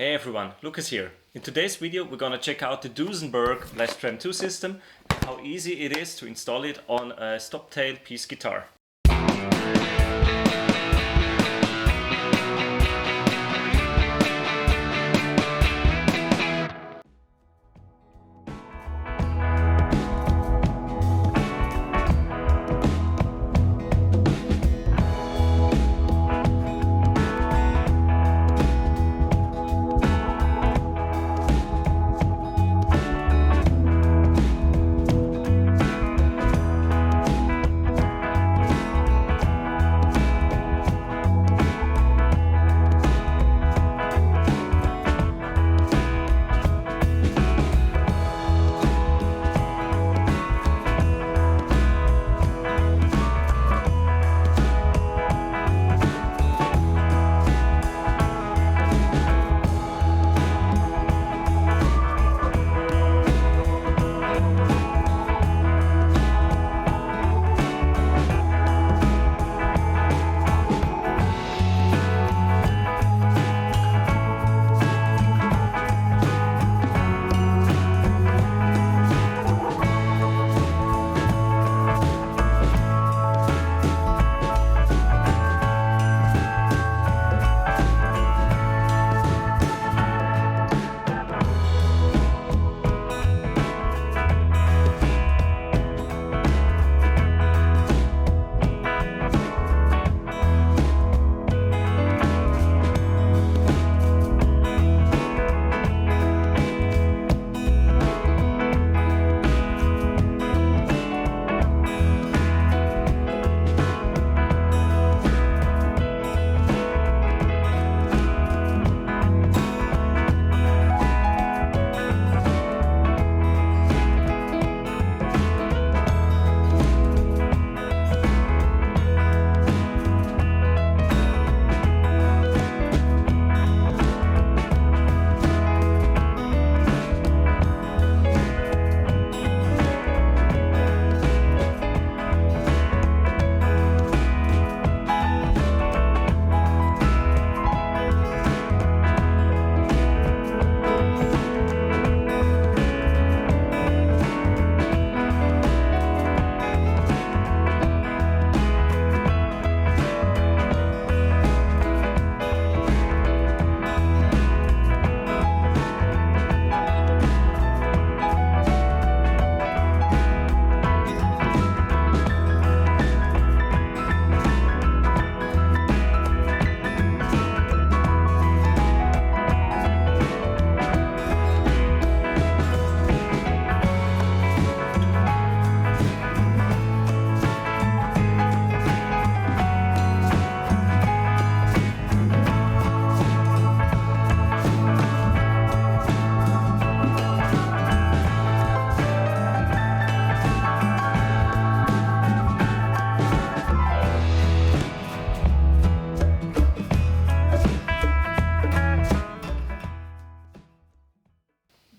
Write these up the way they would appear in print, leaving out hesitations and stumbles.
Hey everyone, Lucas here. In today's video we're gonna check out the Duesenberg Les Trem II system and how easy it is to install it on a stop-tail piece guitar.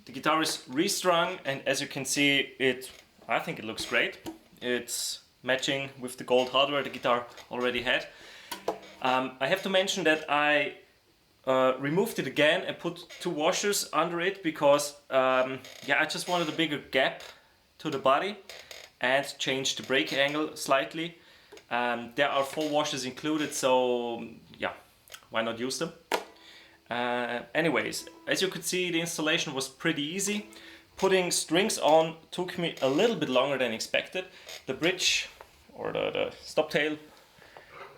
The guitar is restrung, and as you can see, I think it looks great. It's matching with the gold hardware the guitar already had. I have to mention that I removed it again and put two washers under it because I just wanted a bigger gap to the body and changed the brake angle slightly. There are 4 washers included, so yeah, why not use them? Anyways, as you could see, the installation was pretty easy. Putting strings on took me a little bit longer than expected. The bridge, or the stop tail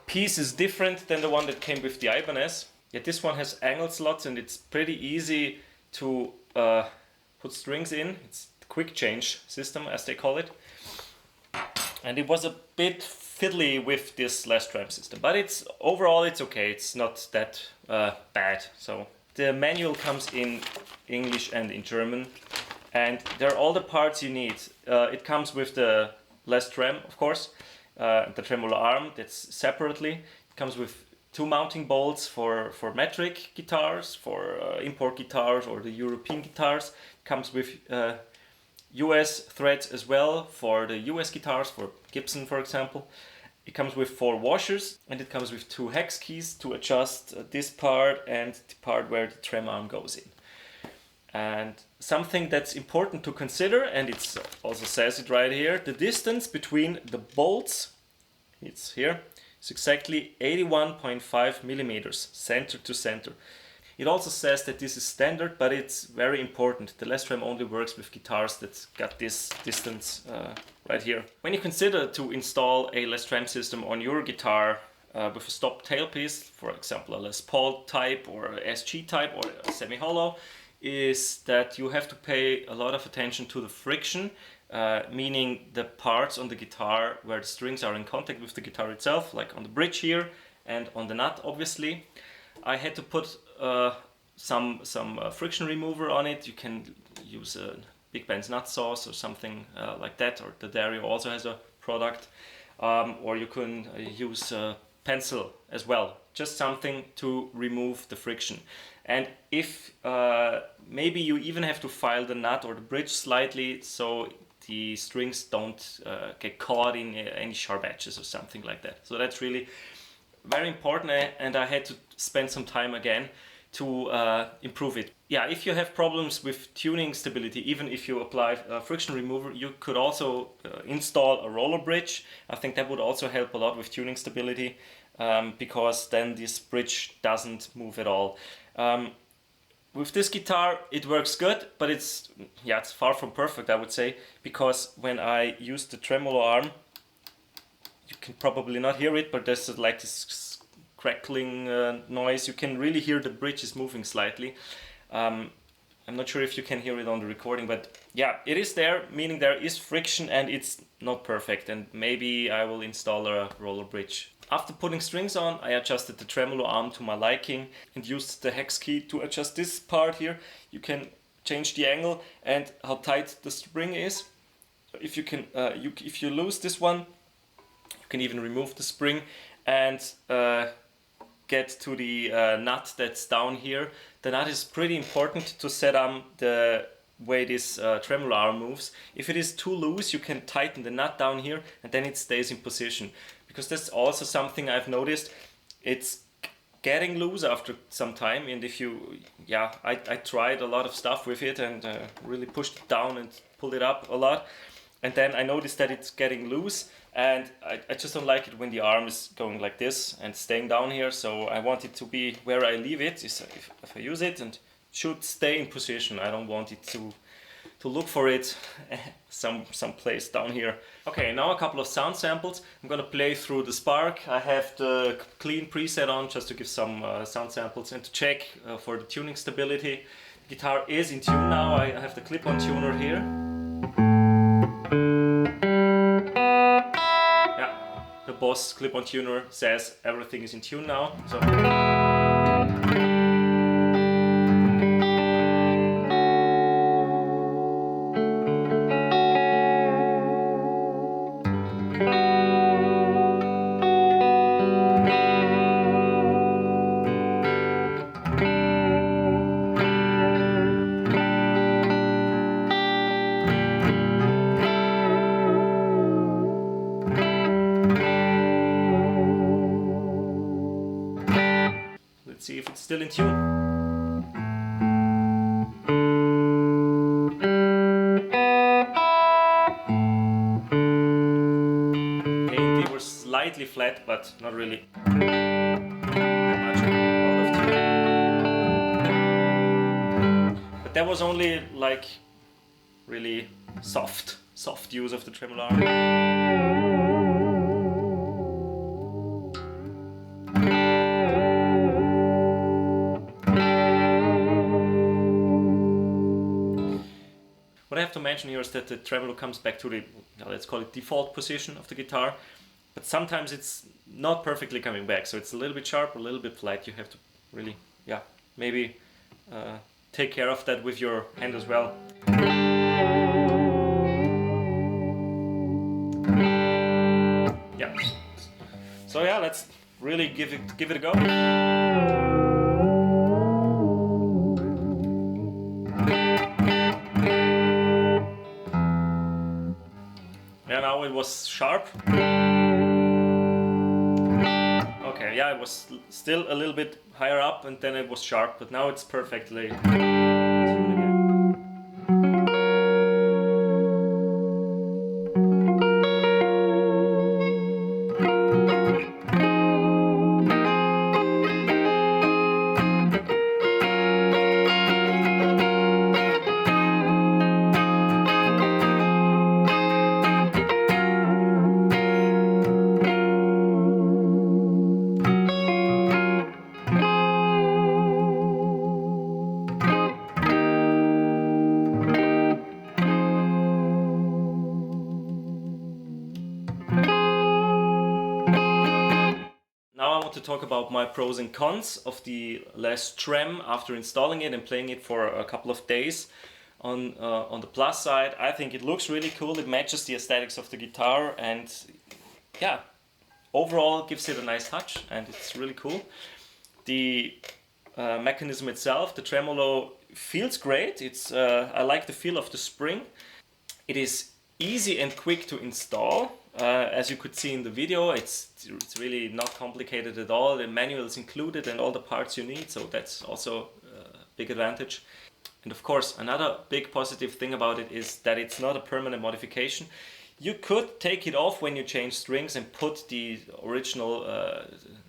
piece, is different than the one that came with the Ibanez. Yet this one has angle slots and it's pretty easy to put strings in. It's the quick change system, as they call it. And it was a bit fiddly with this Les Trem system, but overall it's okay. It's not that bad. So the manual comes in English and in German, and there are all the parts you need. It comes with the Les Trem, of course, the Tremolo arm that's separately. It comes with 2 mounting bolts for metric guitars, for import guitars or the European guitars. It comes with US threads as well for the US guitars, for Gibson for example. It comes with 4 washers, and it comes with 2 hex keys to adjust this part and the part where the trem arm goes in. And something that's important to consider, and it also says it right here, the distance between the bolts, it's here, is exactly 81.5 millimeters, center to center. It also says that this is standard, but it's very important. The Les Trem only works with guitars that got this distance right here. When you consider to install a Les Trem system on your guitar with a stopped tailpiece, for example a Les Paul type or a SG type or a semi-hollow, is that you have to pay a lot of attention to the friction, meaning the parts on the guitar where the strings are in contact with the guitar itself, like on the bridge here and on the nut obviously. I had to put some friction remover on it. You can use a Big Ben's nut sauce or something like that, or the Dario also has a product, or you can use a pencil as well, just something to remove the friction. And if maybe you even have to file the nut or the bridge slightly so the strings don't get caught in any sharp edges or something like that. So that's really very important, and I had to spend some time again to improve it. Yeah, if you have problems with tuning stability, even if you apply friction remover, you could also install a roller bridge. I think that would also help a lot with tuning stability, because then this bridge doesn't move at all. With this guitar it works good, but it's far from perfect, I would say, because when I use the tremolo arm, you can probably not hear it, but there's like this crackling noise. You can really hear the bridge is moving slightly. I'm not sure if you can hear it on the recording, but yeah, it is there, meaning there is friction and it's not perfect, and maybe I will install a roller bridge. After putting strings on, I adjusted the tremolo arm to my liking and used the hex key to adjust this part here. You can change the angle and how tight the spring is. If you can, if you lose this one, you can even remove the spring and get to the nut that's down here. The nut is pretty important to set up the way this tremolo arm moves. If it is too loose, you can tighten the nut down here and then it stays in position. Because that's also something I've noticed. It's getting loose after some time, and if you, I tried a lot of stuff with it and really pushed it down and pulled it up a lot. And then I noticed that it's getting loose, and I just don't like it when the arm is going like this and staying down here. So I want it to be where I leave it, if I use it, and should stay in position. I don't want it to look for it some place down here. Okay, now a couple of sound samples. I'm gonna play through the Spark. I have the clean preset on just to give some sound samples and to check for the tuning stability. The guitar is in tune now. I have the clip-on tuner here. Yeah, the Boss clip-on tuner says everything is in tune now. So. Let's see if it's still in tune. They were slightly flat, but not really that much out of tune. But that was only like really soft use of the tremolo arm. What I have to mention here is that the tremolo comes back to the, let's call it default position of the guitar, but sometimes it's not perfectly coming back, so it's a little bit sharp, a little bit flat. You have to really, maybe take care of that with your hand as well. Yeah. So yeah, let's really give it a go. Yeah, now it was sharp. Okay, yeah, it was still a little bit higher up and then it was sharp, but now it's perfectly. Now I want to talk about my pros and cons of the Les Trem after installing it and playing it for a couple of days. On the plus side, I think it looks really cool. It matches the aesthetics of the guitar and yeah, overall gives it a nice touch and it's really cool. The mechanism itself, the tremolo, feels great. It's I like the feel of the spring. It is easy and quick to install. As you could see in the video, it's really not complicated at all. The manual is included and all the parts you need, so that's also a big advantage. And of course, another big positive thing about it is that it's not a permanent modification. You could take it off when you change strings and put the original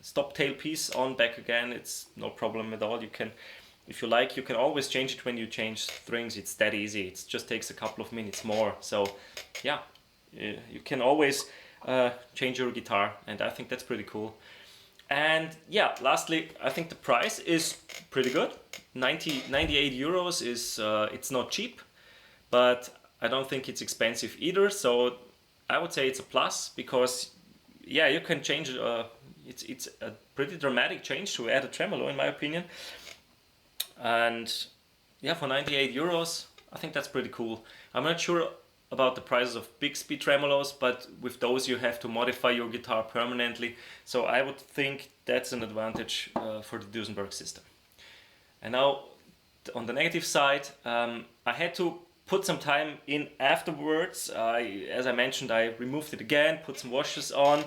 stop tail piece on back again. It's no problem at all. You can, if you like, you can always change it when you change strings. It's that easy. It just takes a couple of minutes more. So yeah, you can always change your guitar, and I think that's pretty cool. And yeah, lastly, I think the price is pretty good. 98 euros is it's not cheap, but I don't think it's expensive either. So I would say it's a plus because yeah, you can change. It's a pretty dramatic change to add a tremolo, in my opinion. And yeah, for 98 euros, I think that's pretty cool. I'm not sure about the prices of big speed tremolos, but with those you have to modify your guitar permanently. So I would think that's an advantage for the Duesenberg system. And now on the negative side, I had to put some time in afterwards. As I mentioned, I removed it again, put some washers on.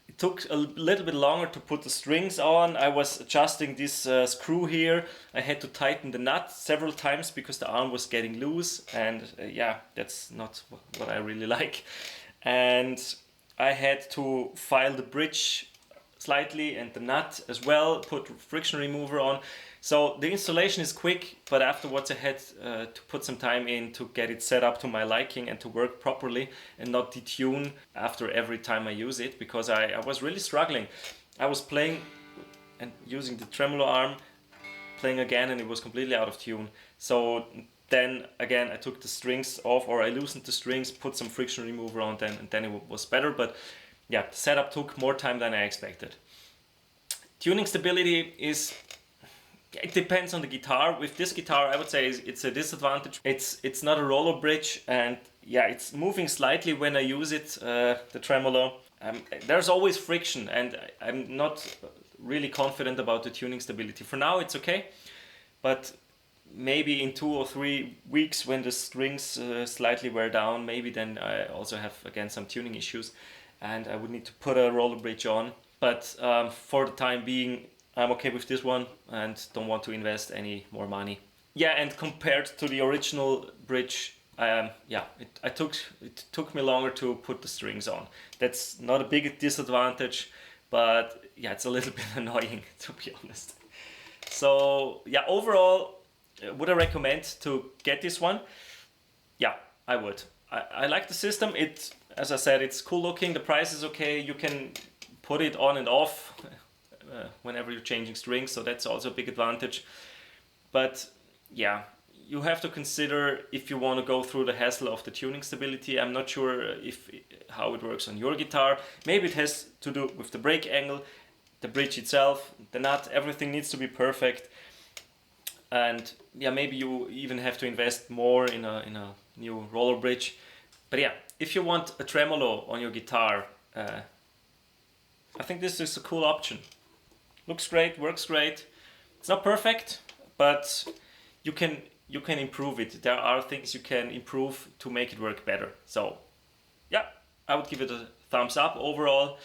It took a little bit longer to put the strings on. I was adjusting this screw here. I had to tighten the nut several times because the arm was getting loose, and yeah, that's not what I really like. And I had to file the bridge slightly and the nut as well, put friction remover on. So the installation is quick, but afterwards I had to put some time in to get it set up to my liking and to work properly and not detune after every time I use it, because I was really struggling. I was playing and using the tremolo arm, playing again, and it was completely out of tune. So then again I took the strings off, or I loosened the strings, put some friction remover on, and then it was better. But yeah, the setup took more time than I expected. Tuning stability is, it depends on the guitar. With this guitar, I would say it's a disadvantage. It's not a roller bridge, and yeah, it's moving slightly when I use it, the tremolo. There's always friction, and I'm not really confident about the tuning stability. For now, it's okay, but maybe in 2 or 3 weeks when the strings slightly wear down, maybe then I also have again some tuning issues, and I would need to put a roller bridge on. But for the time being, I'm okay with this one and don't want to invest any more money. Yeah, and compared to the original bridge, yeah, it took me longer to put the strings on. That's not a big disadvantage, but yeah, it's a little bit annoying, to be honest. So yeah, overall, would I recommend to get this one? Yeah, I would. I like the system. It, as I said, it's cool looking. The price is okay. You can put it on and off whenever you're changing strings, so that's also a big advantage. But yeah, you have to consider if you want to go through the hassle of the tuning stability. I'm not sure how it works on your guitar. Maybe it has to do with the break angle, the bridge itself, the nut, everything needs to be perfect. And yeah, maybe you even have to invest more in a new roller bridge. But yeah, if you want a tremolo on your guitar, I think this is a cool option. Looks great, works great. It's not perfect, but you can improve it. There are things you can improve to make it work better. So yeah, I would give it a thumbs up overall.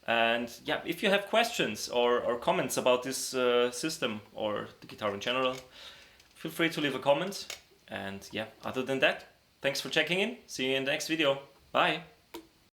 And yeah, if you have questions or comments about this system or the guitar in general, feel free to leave a comment. And yeah, other than that, thanks for checking in. See you in the next video. Bye.